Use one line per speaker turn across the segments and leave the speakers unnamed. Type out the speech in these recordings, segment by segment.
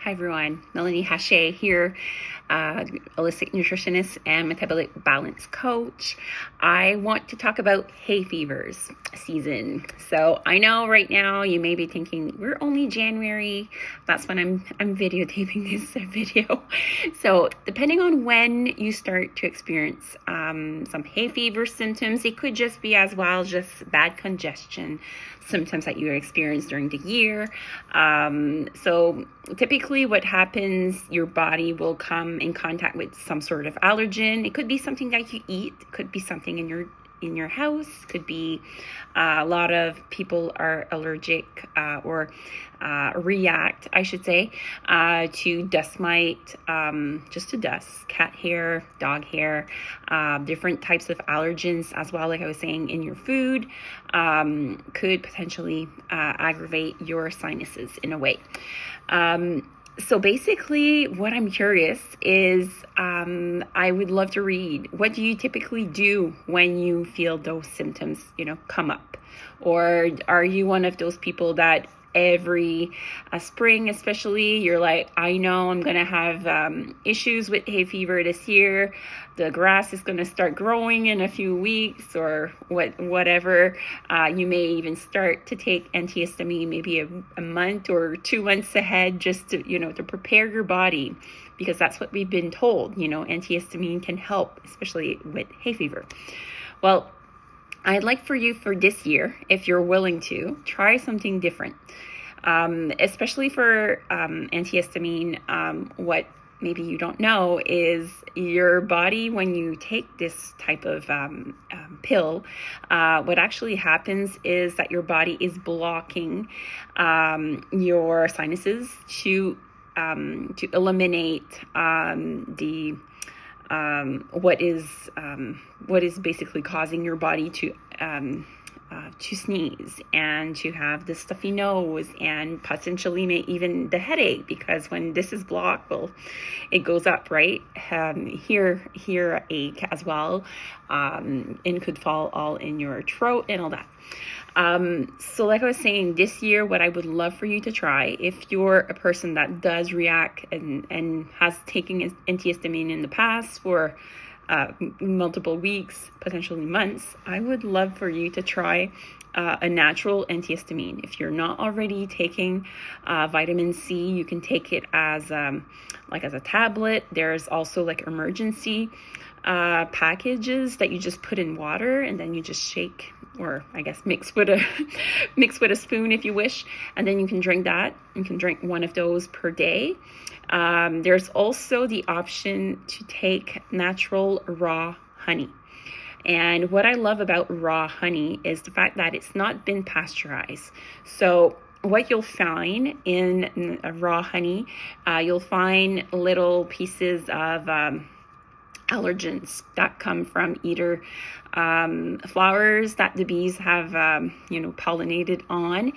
Hi everyone, Melanie Hache here, holistic nutritionist and metabolic balance coach. I want to talk about hay fevers season. So I know right now you may be thinking we're only January. That's when I'm videotaping this video. So depending on when you start to experience some hay fever symptoms, it could just be as well just bad congestion symptoms that you experience during the year. So typically what happens, your body will come in contact with some sort of allergen. It could be something that you eat, it could be something in your house, could be a lot of people are allergic or react, I should say, to dust mite, just to dust, cat hair, dog hair, different types of allergens as well, like I was saying, in your food, could potentially aggravate your sinuses in a way. So basically what I'm curious is, I would love to read, what do you typically do when you feel those symptoms, come up? Or are you one of those people that every spring especially, you're like, I know I'm going to have issues with hay fever this year. The grass is going to start growing in a few weeks or whatever. You may even start to take antihistamine maybe a month or 2 months ahead just to, to prepare your body, because that's what we've been told. Antihistamine can help, especially with hay fever. Well, I'd like for you for this year, if you're willing to, try something different. Especially for antihistamine, what maybe you don't know is your body, when you take this type of pill, what actually happens is that your body is blocking your sinuses to eliminate what is basically causing your body to sneeze and to have the stuffy nose and potentially even the headache, because when this is blocked, well, it goes up, right? Here ache as well, and could fall all in your throat and all that. So like I was saying, this year, what I would love for you to try, if you're a person that does react and has taken antihistamine in the past for multiple weeks, potentially months, I would love for you to try a natural antihistamine. If you're not already taking vitamin C, you can take it as a tablet. There's also like emergency packages that you just put in water and then you just shake, or I guess mix with a spoon if you wish, and then you can drink that. You can drink one of those per day. There's also the option to take natural raw honey. And what I love about raw honey is the fact that it's not been pasteurized. So what you'll find in raw honey, you'll find little pieces of allergens that come from either flowers that the bees have, pollinated on.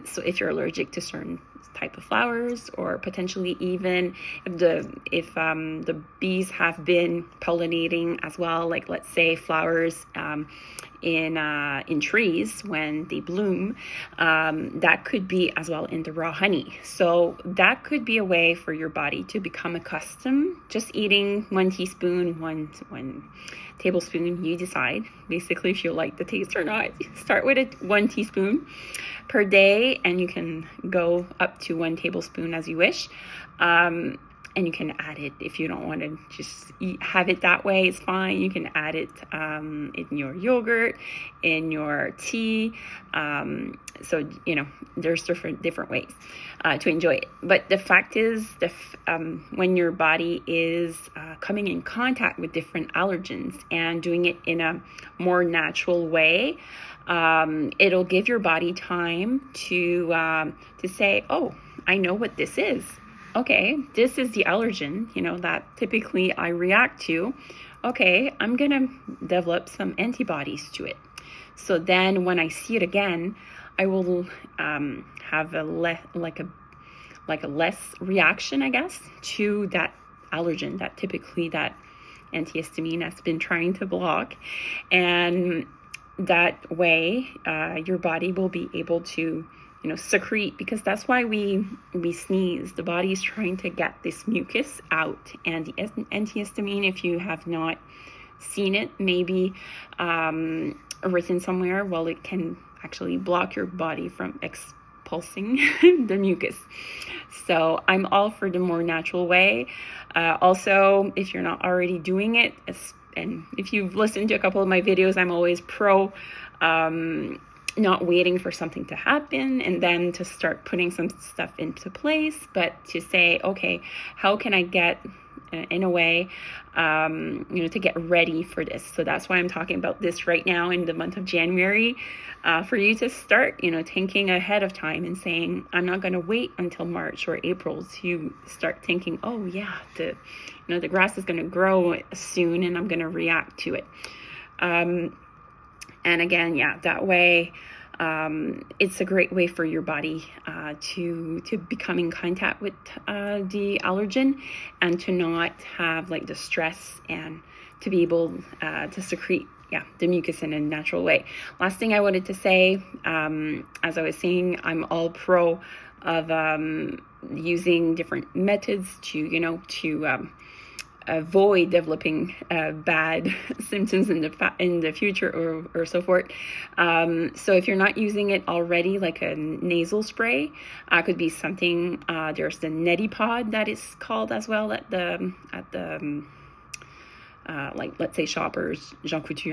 So if you're allergic to certain type of flowers, or potentially even if the bees have been pollinating as well, like let's say flowers in trees when they bloom, that could be as well in the raw honey. So that could be a way for your body to become accustomed just eating 1 teaspoon, one tablespoon, you decide basically if you like the taste or not. Start with 1 teaspoon per day, and you can go up to 1 tablespoon as you wish. And you can add it if you don't want to just have it that way. It's fine. You can add it in your yogurt, in your tea. So there's different ways to enjoy it. But the fact is, when your body is coming in contact with different allergens and doing it in a more natural way, it'll give your body time to say, oh, I know what this is. Okay, this is the allergen, that typically I react to. Okay, I'm going to develop some antibodies to it. So then when I see it again, I will have a less reaction, I guess, to that allergen that typically that antihistamine has been trying to block. And that way, your body will be able to secrete, because that's why we sneeze. The body is trying to get this mucus out. And the antihistamine, if you have not seen it, maybe written somewhere, well, it can actually block your body from expulsing the mucus. So I'm all for the more natural way. Also, if you're not already doing it, and if you've listened to a couple of my videos, I'm always pro not waiting for something to happen and then to start putting some stuff into place, but to say, okay, how can I get in a way, to get ready for this? So that's why I'm talking about this right now in the month of January, for you to start, thinking ahead of time and saying, I'm not going to wait until March or April to start thinking, oh yeah, the grass is going to grow soon and I'm going to react to it. And again, that way, it's a great way for your body to become in contact with the allergen, and to not have like the stress, and to be able to secrete the mucus in a natural way. Last thing I wanted to say, as I was saying, I'm all pro of using different methods to avoid developing bad symptoms in the future or so forth. So if you're not using it already, like a nasal spray, could be something. There's the neti pod that is called as well at the like, let's say Shoppers, Jean Coutu.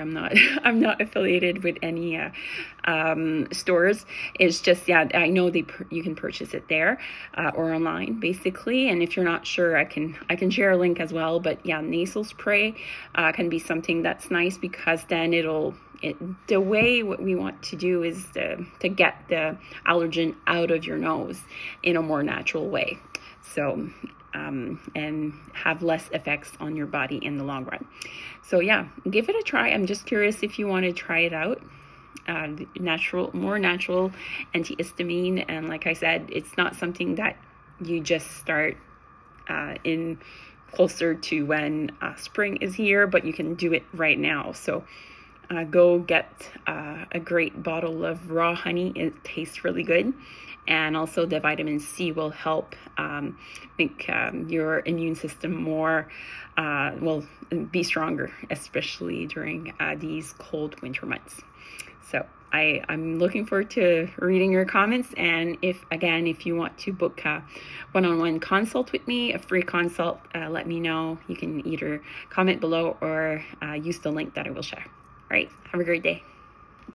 I'm not affiliated with any stores. It's just, I know you can purchase it there or online, basically. And if you're not sure, I can share a link as well. But nasal spray can be something that's nice, because then the way what we want to do is to get the allergen out of your nose in a more natural way. So and have less effects on your body in the long run. So give it a try. I'm just curious if you want to try it out. More natural antihistamine, and like I said, it's not something that you just start in closer to when spring is here, but you can do it right now. So go get a great bottle of raw honey. It tastes really good. And also the vitamin C will help make your immune system more, be stronger, especially during these cold winter months. So I'm looking forward to reading your comments. And if you want to book a one-on-one consult with me, a free consult, let me know. You can either comment below or use the link that I will share. All right, have a great day.